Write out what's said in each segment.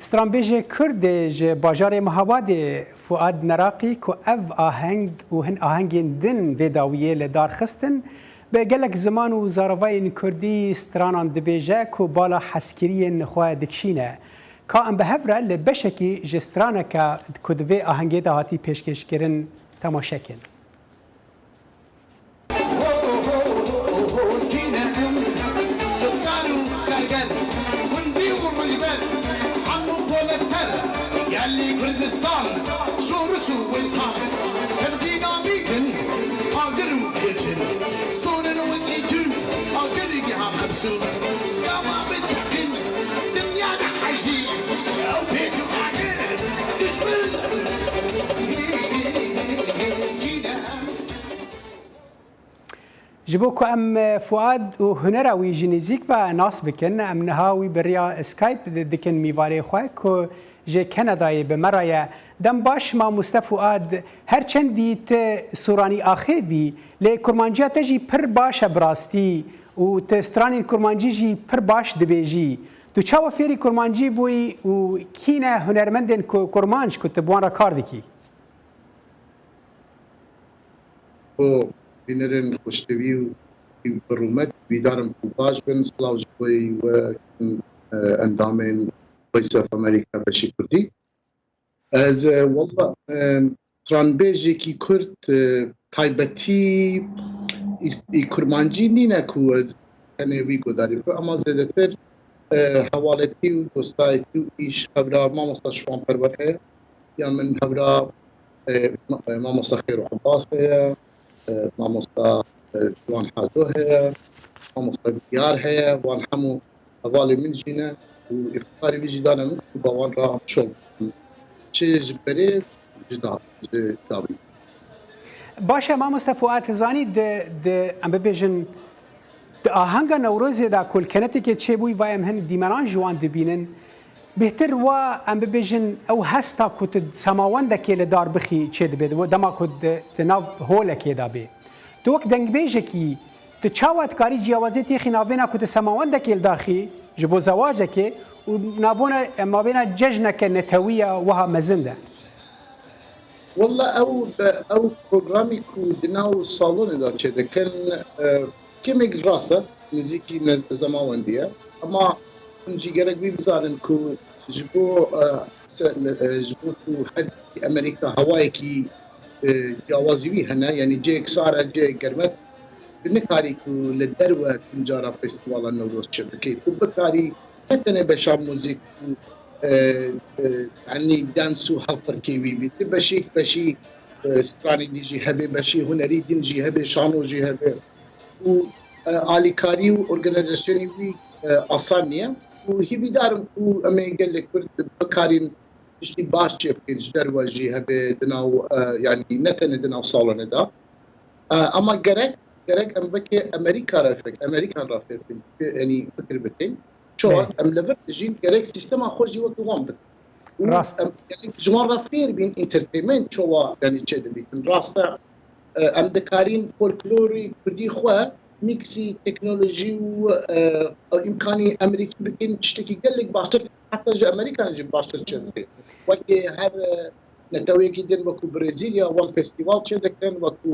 سترانبیج کرد ج باجار مهاباد فؤاد نراقی که اف آهنگ و هن آهنگین دن ویداویه لدار خستن به گلک زمان و زاروای کردی سترانان دبیجه که بالا حسکری نخواه دکشینه که ام به هفره لبشکی جسترانه که کدوه آهنگی دهاتی پیشکش کرن تماشکن. كردستان شورشو والطان تبدينا ميتن قادروا كيتن صورنا والإيتن قادر يقام بسن قوام التقن دنيانا حجي أو بيتو قادر تشمل جبو که ام فؤاد و هنراوی جنیزیک و ناس بکن ام نهاوی بریا اسکایپ دکن میواره خواه که جه کانادای به مرایه دم باش ما مصطفی فؤاد هرچندی ت سورانی آخیوی لی کرمانجی تجی پر باش براستی و ت استرانی کرمانجی جی پر باش دبیجی تو چاو فیری کرمانجی بوی و کینه هنرمندن کرمانج که تبوان را کار دکی او بینرن خوشتوی و برومت بیدارم باش بن سلاوج بوی و اندامن Voice of America بشی کردی از والله ترانبیجی کی کرد تایبتی کرمانجی نینه کو از کنوی گذاری کو اما زیادتر حوالتی و دوستایتی و ایش خبره ما مصطفی شوان پروره یا من خبره ما مصطفی خیر و عباس هیا ما مصطفی جوان حاجو هیا ما مصطفی دیار هیا وان همو حوالی من جینه و افکاری بی جدانه من که باوان را شل چه جبره جدا دابی باشه ما مصطفی فؤاد زانی ام ببیجن آهنگا نوروزی دا کل کنتی که چه بوی وایم هن دیمران جوان دبینن بهتر و ام ببیجن او هستا کت سماوان دا که لدار بخی چه دبید و دما کت ناو هوله که دابی تو وقت دنگ بیجه کی تو چاوت کاری جیاوازی تیخی نابینا کت سماوان دا که لداخی جبو زواجه که و نابونا ما بينا ججنا كنتوية وها مزنده والله او برنامج كو دناو صالون دا كده كان كم راسته نزيكي زمان ديه اما نجي جرك بيبزارن كو جبو كو حد امريكا هواي كي جوازي بي هنا يعني جيك صار جي قرمت بنكاري كو للدروة تنجارة فيستيفال النوروز شبكي وبكاري حتى بشار موزيك يعني دانسو حفر كيوي بيت بشي ستراني ديجي هبي بشي هنري دينجي هبي شانو جي هبي و آلي كاري و اورجانيزاسيوني بي آسانية وهي بيدارم و امي قال لك بكارين تشتي باش شبكين دروة جي هبي دناو يعني نتن دناو صالون دا اما gerek ام بکی امریکا رافق یعنی فکر بکن چون ام لفت جین gerek سیستم خوشی و دوام بکن راست یعنی جوان رافیر بین انترتینمنت چوا یعنی چه دبیتن راسته ام دکارین فولکلوری کردی خواه میکسی تکنولوژی و امکانی امریکی بکن چتکی گلک باشتر حتی جا امریکا جی باشتر چه دکن وکی هر نتوی کدین وکو برزیلیا وان فستیوال چه دکن وکو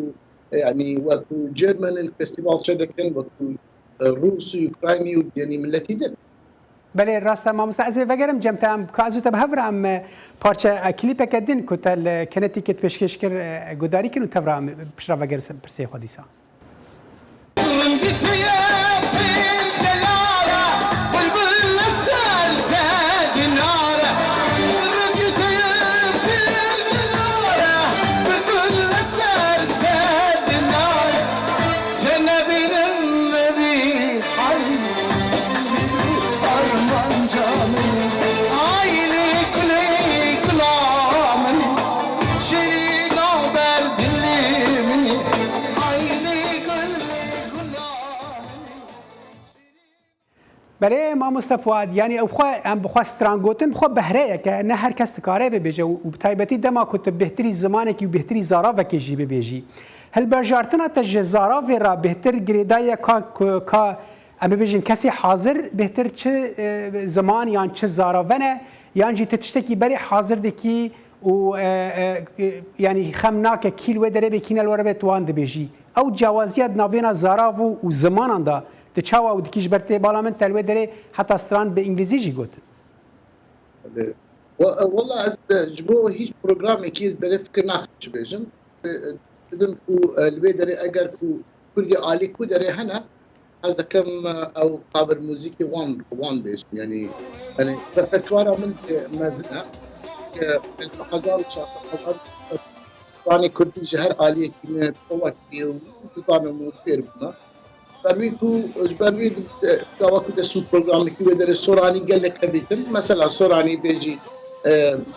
يعني وكو جيرمان الفستيفال شدكن وكو روسي اوكرايني يعني ملتي دن بله راستا ما مستعزه وگرم جمتام کازو تب هفرام پارچه کلیپ کدین کتل کنتی کت پیشکش کر گداری کنو تبرام پشرا وگر پرسی خودیسا بله ما مصطفی فؤاد یعنی او خو ام بخوا سترانگوتن بخوا بهره که نه هر کس کاره ببیجه و بتایبتی دما کت بهتری زمانه کی بهتری زارا و کی جی ببیجی هل برجارتنا تج زارا و را بهتر گریدای کا ام ببیجن کسی حاضر بهتر چه زمان یا چه زارا ونه یانجی تشتکی بری حاضر دکی و يعني خمناك كيلو دربي كينا الوربه توان دبيجي او جوازيات نافينا زارافو وزمان دا تشاوا ودكيش برتي بالامن تلوي دري حتى ستران بانجليزي جي قلت والله از جبو هیچ برنامه کی برای فکر نخش بیشم بدون کو الوی داره اگر کو کلی عالی کو داره هنه از دکم او قابل موسیقی وان بیش يعني رپرتوار من مزنه الفقزار وشاسة راني كنت جهر عالية كنا توقفي وبزارنا موسيقى بنا بربيكو جبربيد كوا كنت اسمه برنامج كي بدر السوراني قال لك بيتم مثلا السوراني بيجي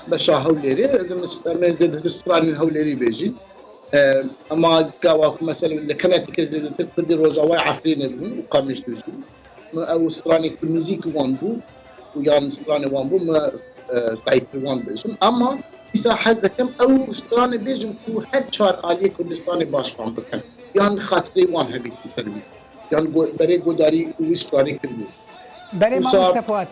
بشا هوليري إذا زاد السوراني هوليري بيجي أما كوا مثلا اللي كانت كذا تقدر رجاوي عفرين بون وقامش دوجي أو سوراني كل ميزيك وانبو ويان سوراني وانبو ما سعيد وان بيجم أما إذا حز كم أو سوراني بيجم كو هر شهر عالية كردستاني باش فهم بكن يان خاطري وان هبيت سلبي يعني بري قداري ويستاري كله بري ما مستفاد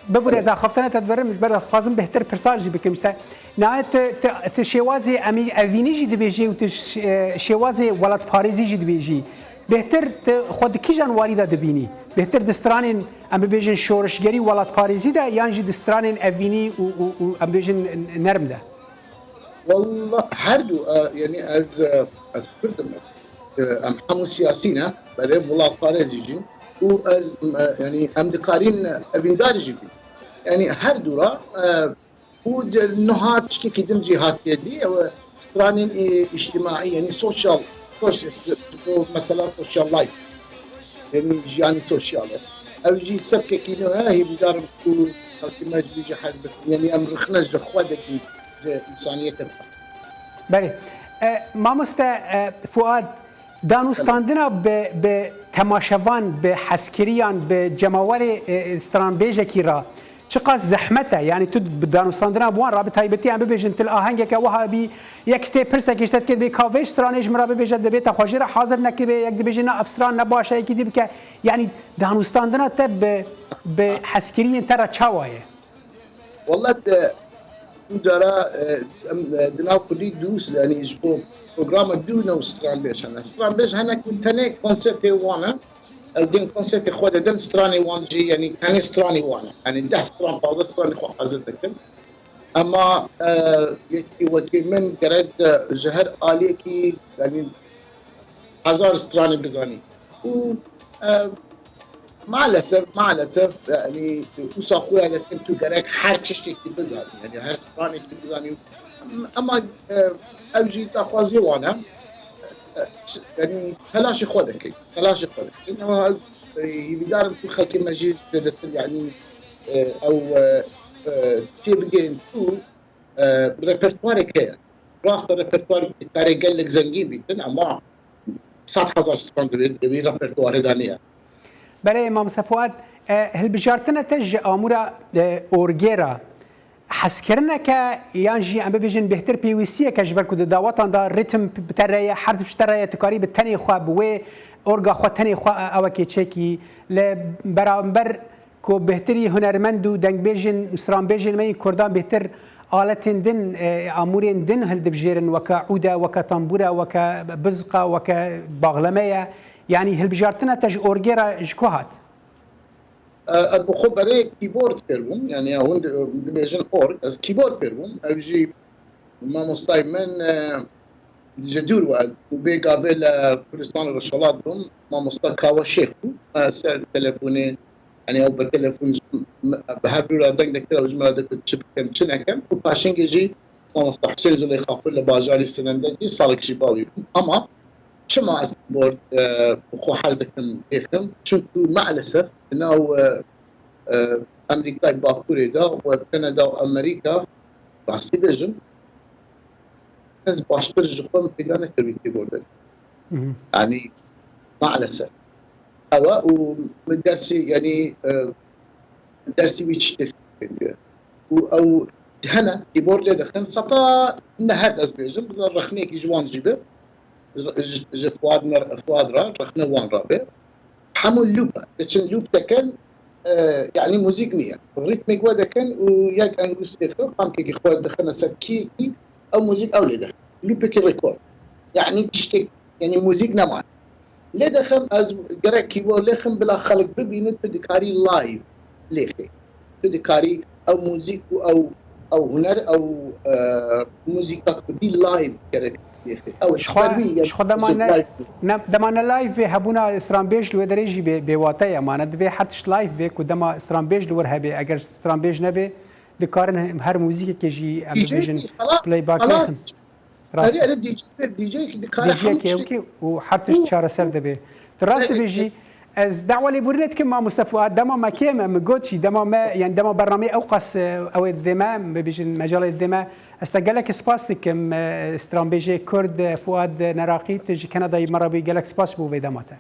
ببرز خفتنا تدبر مش برد خازم بهتر برسالجي بكمشتا نهاية تشوازي أمي أفينيجي دبيجي وتشوازي ولد باريزي جي دبيجي بهتر خود كيجان والده دبيني بهتر دسترانين أم بيجن شورشجري ولد باريزي ده يانجي دسترانين أفيني وأم بيجن نرم ده والله هردو يعني از كردم ام همون سیاسینا برای ولاد پارێزی جین و از يعني ام دکارین اوینداری جی يعني هر دورا و نهات شکی دم جهاتیه دی و استرانین اجتماعی يعني سوشيال مثلا سوشيال لايف يعني سوشيال او جي سبكه كينو هي بدار كو كما جي حزب يعني ام رخنج خودك انسانيه بله ما فؤاد دانوستاندنا به تماشاوان به حسکریان به جماور استرانبیجه کی را چقدر زحمته يعني تو دانوستاندنا بوان رابط هایبتی هم ببیجن تل آهنگ که وهابی یک تی پرسه کشتت که به کاوش استرانش مرا ببیجد دبیت خواجر حاضر نکی به یک دبیجن افسران نباشه یکی دی که يعني دانوستاندنا ته به حسکریان ترا چاوایه والله دارا دناو كلي دوس يعني جبو برنامج دونا سترانبيش هنا سترانبيش هنا كنت انا كونسيرت وانا دين كونسيرت خود دين ستراني وان جي يعني كان ستراني وانا يعني ده ستران باز ستراني خو حضرتك اما يوكي من قرد جهر عليكي يعني هزار ستراني بزاني و مع الاسف يعني وصاخويا لكن تو قرك هر تشتي بزاني يعني هر ستراني بزاني اما اوجي تاخوازي وانا يعني خلاشي خودك انه يبدار كل خلك مجيد يعني او تيبقين تو ريبرتوارك راس الريبرتوار تاري قال لك زنجين بيتنا ما 100,000 ستاندرد ريبرتوار دانيه بله امام فؤاد هل بجارتنا تج امورا اورجيرا حسكرنا ك يانجي ام بيجن بهتر بيويسيه كجبر كود داوطن دا ريتم بتريا حرف بتريا تقاريب الثاني خواب و اورغا خو ثاني خو او كي تشيكي لبرامبر كو بهتري هنرمند دنگ بيجن اسران بيجن مي كردان بهتر آلتين دن امورين دن هل دبجيرن وكا عوده وكا طنبوره وكا بزقه وكا باغلميه يعني هل بجارتنا تج اورجيرا جكوهات البخو برای کیبورد فيربون يعني هون دبيجن اورج از کیبورد فيربون اوجي ما مستاي من جدور وبي قابل كردستان الرشالات بهم ما مستاي كاوا شيخ سر تليفونين يعني او بالتليفون بهابرو دنگ دكتور وجمله دك تشب كم شنو كم وباشنج يجي ما مستاي حسين زول يخاف له باجالي السنندجي صالك شبابي اما شما از بورد بخو حزدكم إخم شنتو مع الأسف إنه أمريكا باكوريدا وكندا وأمريكا راسي بيجن ناس باشتر جخوم بيلانا كبيرتي بوردن يعني مع الأسف هوا ومن درسي يعني درسي بيشتغل أو هنا كيبورد دخن سطا نهاد از بيجن بدل رخنيك جوان جيبه فؤاد راه رخنا وان رابع حمل لوبا لكن لوب تكن يعني موزيك نية ريتميك ودا كان وياك انجلس اخر قام كي اخوات دخلنا سكي او موزيك او ليدا لوبيك ريكورد يعني تشتك يعني موزيك نمان ليدا خم از جرا كيبورد لخم بلا خلق ببينت بدكاري لايف ليخي بدكاري او موزيك او هنر او موزيكا كدي لايف جرا ليخي او شخو دمانه لايف هبونا استرامبيج لو دريجي بواتي امانه دبي حتش لايف بي كدما استرامبيج لو هبي اگر استرامبيج نبي دكارن هر موزيك كيجي ام فيجن بلاي باك خلاص راس انا دي جي دكاري دي جي اوكي وحتش شهر سر دبي تراس بيجي از دعوه لبورنت كما مصطفى دما ما كيما مجوتشي دما ما يعني دما برنامج اوقس او الذمام بيجن مجال الذمام استقلك سباستيك استرامبيجي كرد فؤاد نراقي تجي كندا مره بيقلك سباس بو في دمته